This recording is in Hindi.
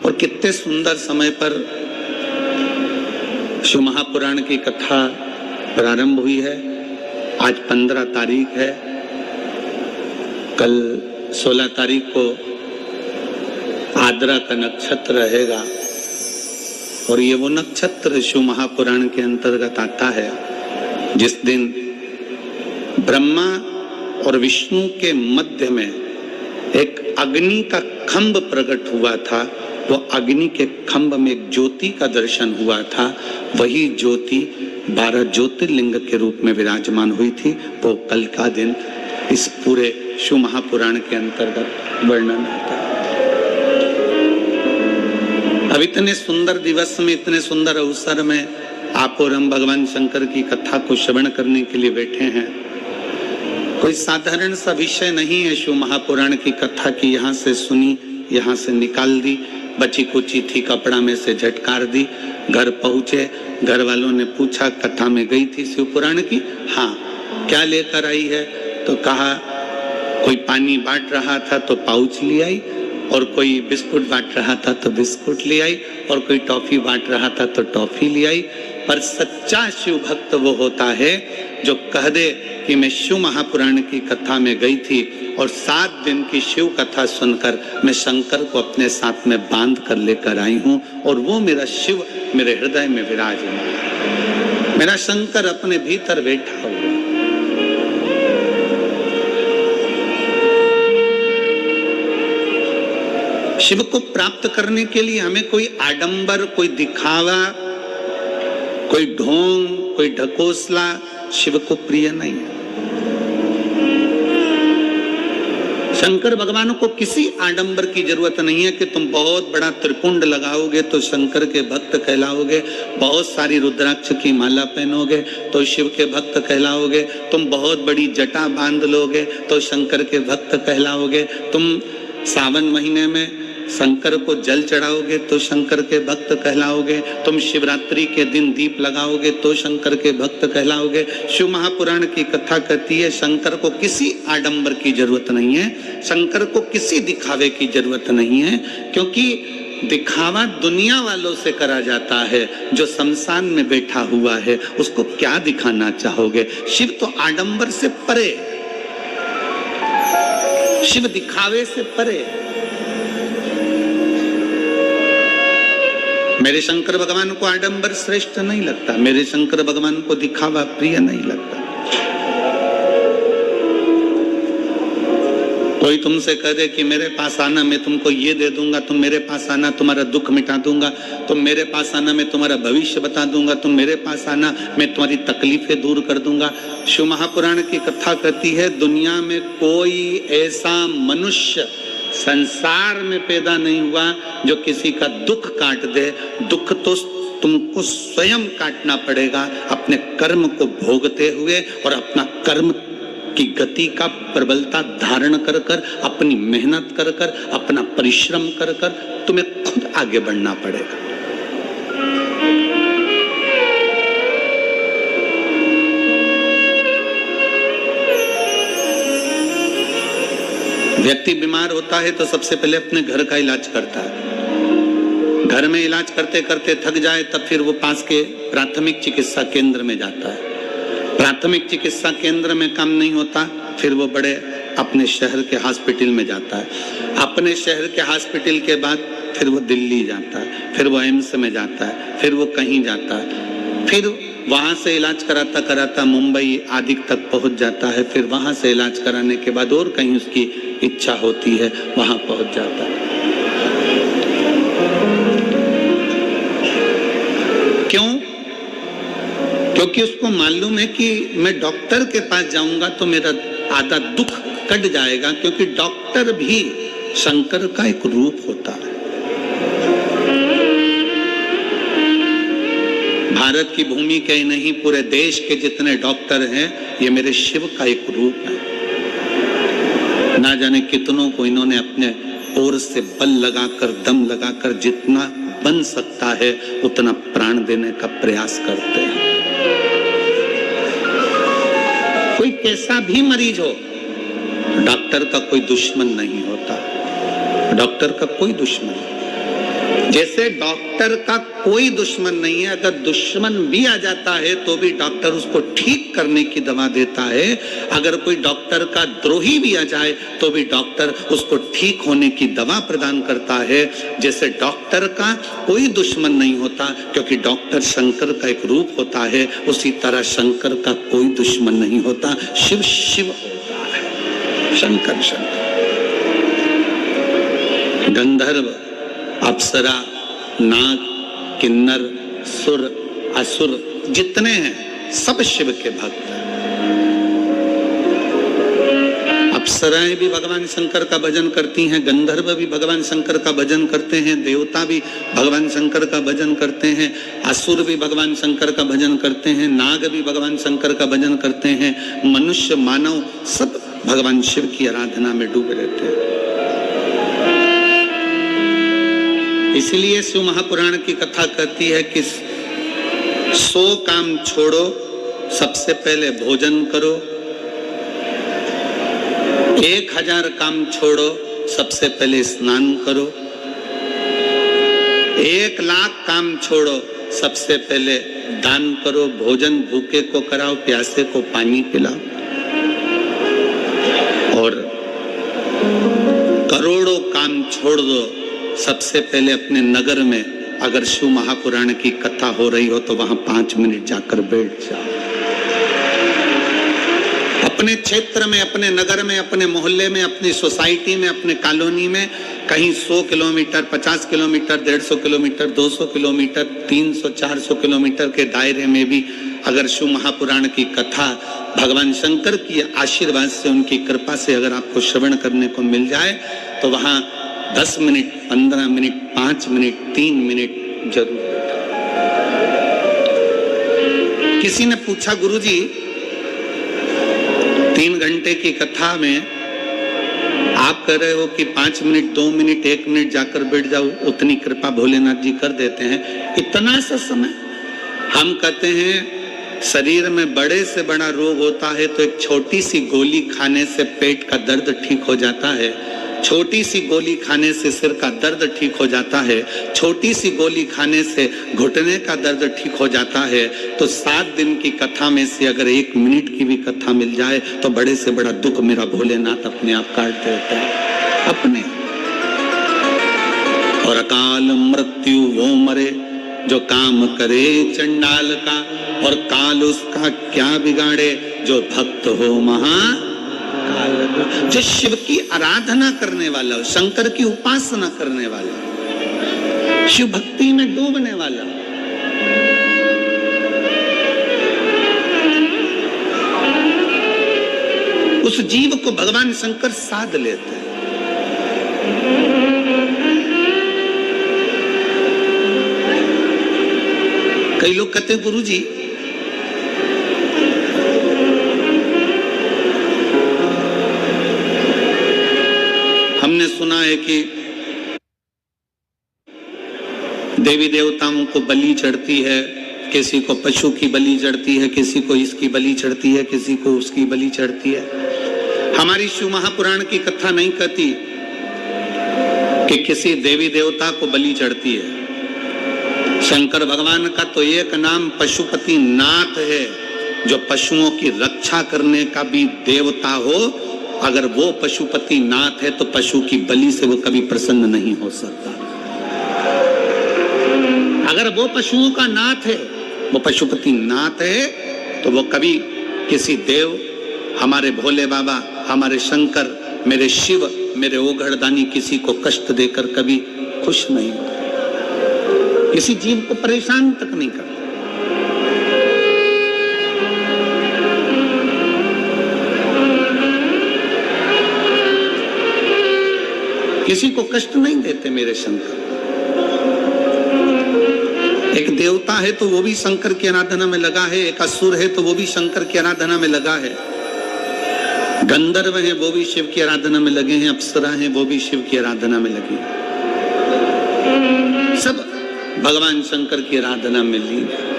और कितने सुंदर समय पर शिव महापुराण की कथा प्रारंभ हुई है। आज 15 तारीख है, कल 16 तारीख को आद्रा का नक्षत्र रहेगा और ये वो नक्षत्र शिव महापुराण के अंतर्गत आता है जिस दिन ब्रह्मा और विष्णु के मध्य में एक अग्नि का खंभ प्रकट हुआ था। वो अग्नि के खंभ में एक ज्योति का दर्शन हुआ था। वही ज्योति 12 ज्योतिर्लिंग के रूप में विराजमान हुई थी। वो कल का दिन इस पूरे शिव महापुराण के अंतर्गत वर्णन आता है। अब इतने सुंदर दिवस में, इतने सुंदर अवसर में आप और हम भगवान शंकर की कथा को श्रवण करने के लिए बैठे हैं। कोई साधारण सा विषय नहीं है शिव महापुराण की कथा की। यहाँ से सुनी, यहाँ से निकाल दी, बची कुची थी कपड़ा में से झटकार दी, घर पहुंचे, घर वालों ने पूछा कथा में गई थी शिव पुराण की? हाँ। क्या लेकर आई है? तो कहा कोई पानी बांट रहा था तो पाउच ले आई, और कोई बिस्कुट बांट रहा था तो बिस्कुट ले आई, और कोई टॉफी बांट रहा था तो टॉफी ले आई। पर सच्चा शिव भक्त वो होता है जो कह दे कि मैं शिव महापुराण की कथा में गई थी और 7 दिन की शिव कथा सुनकर मैं शंकर को अपने साथ में बांध कर लेकर आई हूँ, और वो मेरा शिव मेरे हृदय में विराजमान, मेरा शंकर अपने भीतर बैठा हुआ। शिव को प्राप्त करने के लिए हमें कोई आडंबर, कोई दिखावा, कोई ढोंग, कोई ढकोसला शिव को प्रिय नहीं है। शंकर भगवान को किसी आडंबर की जरूरत नहीं है कि तुम बहुत बड़ा त्रिपुंड लगाओगे तो शंकर के भक्त कहलाओगे, बहुत सारी रुद्राक्ष की माला पहनोगे तो शिव के भक्त कहलाओगे, तुम बहुत बड़ी जटा बांध लोगे तो शंकर के भक्त कहलाओगे, तुम सावन महीने में शंकर को जल चढ़ाओगे तो शंकर के भक्त कहलाओगे, तुम शिवरात्रि के दिन दीप लगाओगे तो शंकर के भक्त कहलाओगे। शिव महापुराण की कथा कहती है शंकर को किसी आडंबर की जरूरत नहीं है, शंकर को किसी दिखावे की जरूरत नहीं है, क्योंकि दिखावा दुनिया वालों से करा जाता है। जो शमशान में बैठा हुआ है उसको क्या दिखाना चाहोगे? शिव तो आडंबर से परे, शिव दिखावे से परे। मेरे शंकर भगवान को आडंबर श्रेष्ठ नहीं लगता, मेरे शंकर भगवान को दिखावा प्रिय नहीं लगता। कोई तुमसे कह दे कि मेरे पास आना, मैं तुमको ये दे दूंगा, तुम मेरे पास आना तुम्हारा दुख मिटा दूंगा, तुम मेरे पास आना मैं तुम्हारा भविष्य बता दूंगा, तुम मेरे पास आना मैं तुम्हारी तकलीफें दूर कर दूंगा। शिव महापुराण की कथा कहती है दुनिया में कोई ऐसा मनुष्य संसार में पैदा नहीं हुआ जो किसी का दुख काट दे। दुख तो तुमको स्वयं काटना पड़ेगा अपने कर्म को भोगते हुए, और अपना कर्म की गति का प्रबलता धारण कर कर, अपनी मेहनत कर कर, अपना परिश्रम कर कर तुम्हें खुद आगे बढ़ना पड़ेगा। व्यक्ति बीमार होता है तो सबसे पहले अपने घर का इलाज करता है। घर में इलाज करते करते थक जाए तब फिर वो पास के प्राथमिक चिकित्सा केंद्र में जाता है। प्राथमिक चिकित्सा केंद्र में काम नहीं होता फिर वो बड़े अपने शहर के हॉस्पिटल में जाता है। अपने शहर के हॉस्पिटल के बाद फिर वो दिल्ली जाता है, फिर वो एम्स में जाता है, फिर वो कहीं जाता है, फिर वहां से इलाज कराता कराता मुंबई आदि तक पहुंच जाता है, फिर वहां से इलाज कराने के बाद और कहीं उसकी इच्छा होती है वहां पहुंच जाता है। क्यों? क्योंकि उसको मालूम है कि मैं डॉक्टर के पास जाऊंगा तो मेरा आधा दुख कट जाएगा, क्योंकि डॉक्टर भी शंकर का एक रूप होता है। भारत की भूमि के नहीं पूरे देश के जितने डॉक्टर हैं ये मेरे शिव का एक रूप है। ना जाने कितनों को इन्होंने अपने ओर से बल लगाकर, दम लगाकर जितना बन सकता है उतना प्राण देने का प्रयास करते हैं। कोई कैसा भी मरीज हो, डॉक्टर का कोई दुश्मन नहीं होता, डॉक्टर का कोई दुश्मन। जैसे डॉक्टर का कोई दुश्मन नहीं है, अगर दुश्मन भी आ जाता है तो भी डॉक्टर उसको ठीक करने की दवा देता है। अगर कोई डॉक्टर का द्रोही भी आ जाए तो भी डॉक्टर उसको ठीक होने की दवा प्रदान करता है। जैसे डॉक्टर का कोई दुश्मन नहीं होता क्योंकि डॉक्टर शंकर का एक रूप होता है, उसी तरह शंकर का कोई दुश्मन नहीं होता। शिव शिव होता है, शंकर शंकर। गंधर्व, अप्सरा, नाग, किन्नर, सुर, असुर जितने हैं सब शिव के भक्त हैं। अप्सराएं भी भगवान शंकर का भजन करती हैं, गंधर्व भी भगवान शंकर का भजन करते हैं, देवता भी भगवान शंकर का भजन करते हैं, असुर भी भगवान शंकर का भजन करते हैं, नाग भी भगवान शंकर का भजन करते हैं, मनुष्य मानव सब भगवान शिव की आराधना में डूबे रहते हैं। इसलिए शिव महापुराण की कथा कहती है कि 100 काम छोड़ो, सबसे पहले भोजन करो। 1000 काम छोड़ो, सबसे पहले स्नान करो। 1,00,000 काम छोड़ो, सबसे पहले दान करो। भोजन भूखे को कराओ, प्यासे को पानी पिलाओ। और करोड़ों काम छोड़ दो, सबसे पहले अपने नगर में अगर शिव महापुराण की कथा हो रही हो तो वहां 5 मिनट जाकर बैठ जाओ। अपने क्षेत्र में, अपने नगर में, अपने मोहल्ले में, अपनी सोसाइटी में, अपने कॉलोनी में कहीं 100 kilometre, 50 kilometre, 150 kilometre, 200 kilometre, 300, 400 kilometre के दायरे में भी अगर शिव महापुराण की कथा भगवान शंकर की आशीर्वाद से, उनकी कृपा से अगर आपको श्रवण करने को मिल जाए तो वहां 10 मिनट, 15 मिनट, 5 मिनट, 3 मिनट जरूर बैठा। किसी ने पूछा, गुरुजी 3 घंटे की कथा में आप कह रहे हो कि 5 मिनट, 2 मिनट, 1 मिनट जाकर बैठ जाओ, उतनी कृपा भोलेनाथ जी कर देते हैं, इतना सा समय? हम कहते हैं शरीर में बड़े से बड़ा रोग होता है तो एक छोटी सी गोली खाने से पेट का दर्द ठीक हो जाता है, छोटी सी गोली खाने से सिर का दर्द ठीक हो जाता है, छोटी सी गोली खाने से घुटने का दर्द ठीक हो जाता है। तो 7 दिन की कथा में से अगर 1 मिनट की भी कथा मिल जाए तो बड़े से बड़ा दुख मेरा भोलेनाथ अपने आप काट देता है अपने। और अकाल मृत्यु वो मरे जो काम करे चंडाल का, और काल उसका क्या बिगाड़े जो भक्त हो महाकाल। जो शिव की आराधना करने वाला, शंकर की उपासना करने वाला, शिव भक्ति में डूबने वाला, उस जीव को भगवान शंकर साध लेते हैं। कई लोग कहते हैं गुरुजी हमने सुना है कि देवी देवताओं को बलि चढ़ती है, किसी को पशु की बलि चढ़ती है, किसी को इसकी बलि चढ़ती है, किसी को उसकी बलि चढ़ती है। हमारी शिव महापुराण की कथा नहीं कहती कि किसी देवी देवता को बलि चढ़ती है। शंकर भगवान का तो एक नाम पशुपति नाथ है, जो पशुओं की रक्षा करने का भी देवता हो। अगर वो पशुपति नाथ है तो पशु की बलि से वो कभी प्रसन्न नहीं हो सकता। अगर वो पशुओं का नाथ है, वो पशुपति नाथ है, तो वो कभी किसी देव, हमारे भोले बाबा, हमारे शंकर, मेरे शिव, मेरे ओघड़दानी किसी को कष्ट देकर कभी खुश नहीं होता, किसी जीव को परेशान तक नहीं करता। किसी को कष्ट नहीं देते मेरे शंकर। एक देवता है तो वो भी शंकर की आराधना में लगा है, एक असुर है तो वो भी शंकर की आराधना में लगा है, गंधर्व है वो भी शिव की आराधना में लगे हैं, अप्सरा है वो भी शिव की आराधना में लगे हैं, सब भगवान शंकर की आराधना में लीन है।